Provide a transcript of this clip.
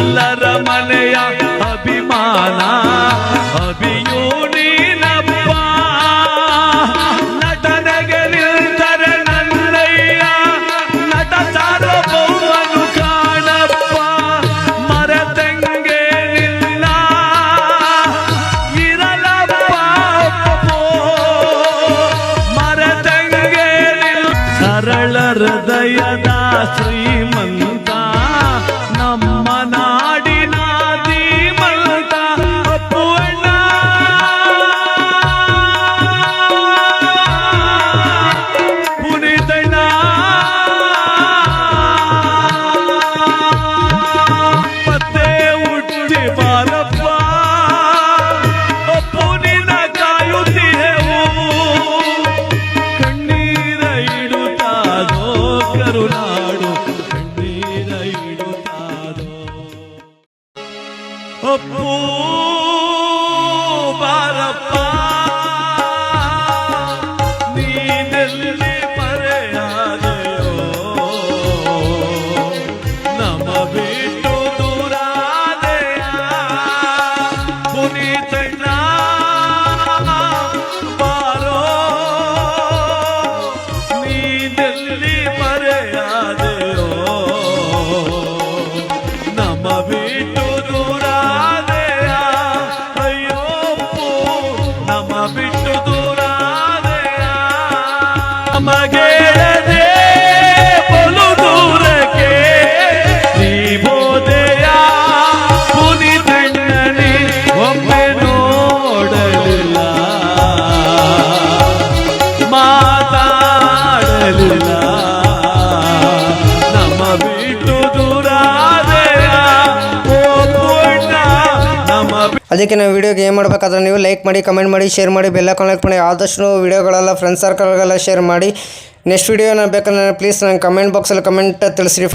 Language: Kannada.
ಎಲ್ಲರ ಮನೆಯ ಅಭಿಮಾನ ಅಭಿಯೂ ನೀನಪ್ಪ. ನಟನೆಗೆ ನಿಲ್ದರೆ ನನ್ನಯ್ಯ ನಟ ಸಾರ್ವಭೌಮನು ಕಾಣಪ್ಪ. ಮರೆತಂಗೆ ನಿಲ್ಲ ಇರಲಪ್ಪ ಮರೆತಂಗೆ ನಿಲ್ಲ. ಸರಳ ಹೃದಯದ ಶ್ರೀಮಂತ ನಮ್ಮ ನಾಡಿನ ಧೀಮಂತ ಅಪ್ಪು ಅಣ್ಣ. ಪುನೀತಣ್ಣ ಮತ್ತೆ ಹುಟ್ಟಿ ಬಾರಪ್ಪ. ಅಪ್ಪು ನಿನ್ನ ಕಾಯುತ್ತಿಹೆವು. ಕಣ್ಣೀರ ಇಡುತ್ತಾದೋ ಕರುನಾಡು ಕಣ್ಣೀರ ಇಡುತ್ತಾದೋ. ಅಪ್ಪು ಬಾರಪ್ಪ ನೀನೆಲ್ಲಿ ಮರೆಯಾದೆಯೋ. ನಮ್ಮ ಬಿಟ್ಟು ದೂರಾದೆಯ ಪುನೀತಣ್ಣ ಬಾರೋ. ನೀನೆಲ್ಲಿ ಮರೆಯಾದೆಯೋ. ನಮ್ಮ ಬಿಟ್ಟು ದೂರಾದೆಯ ಅಯ್ಯೋ ನಮ್ಮ ಬಿಟ್ಟು ದೂರಾದೆಯ. ನಮಗೇಳದೆ ಬಲು ದೂರಕ್ಕೆ ನೀ ಬೋದೆಯ. ಪುನೀತಣ್ಣನಿ ಒಮ್ಮೆ ನೋಡಲಿಲ್ಲ ಮಾತಾಡಲಿಲ್ಲ. ನಮ್ಮ ಬಿಟ್ಟು ದೂರಾದೆಯ ಓ ಪುಣ್ಯ ನಮ್ಮ. ಅದಕ್ಕೆ ನಾವು ವಿಡಿಯೋಗೆ ಏನು ಮಾಡಬೇಕಾದ್ರೆ ನೀವು ಲೈಕ್ ಮಾಡಿ, ಕಮೆಂಟ್ ಮಾಡಿ, ಶೇರ್ ಮಾಡಿ, ಬೆಲ್ ಐಕಾನ್ ಕ್ಲಿಕ್ ಮಾಡಿ. ಆದಷ್ಟು ವಿಡಿಯೋಗಳೆಲ್ಲ ಫ್ರೆಂಡ್ಸ್ ಸರ್ಕಲ್ಗೆಲ್ಲ ಶೇರ್ ಮಾಡಿ. ನೆಕ್ಸ್ಟ್ ವಿಡಿಯೋನ ಬೇಕಂದ್ರೆ ಪ್ಲೀಸ್ ನನಗೆ ಕಮೆಂಟ್ ಬಾಕ್ಸಲ್ಲಿ ಕಮೆಂಟ್ ತಿಳಿಸ್ರಿ.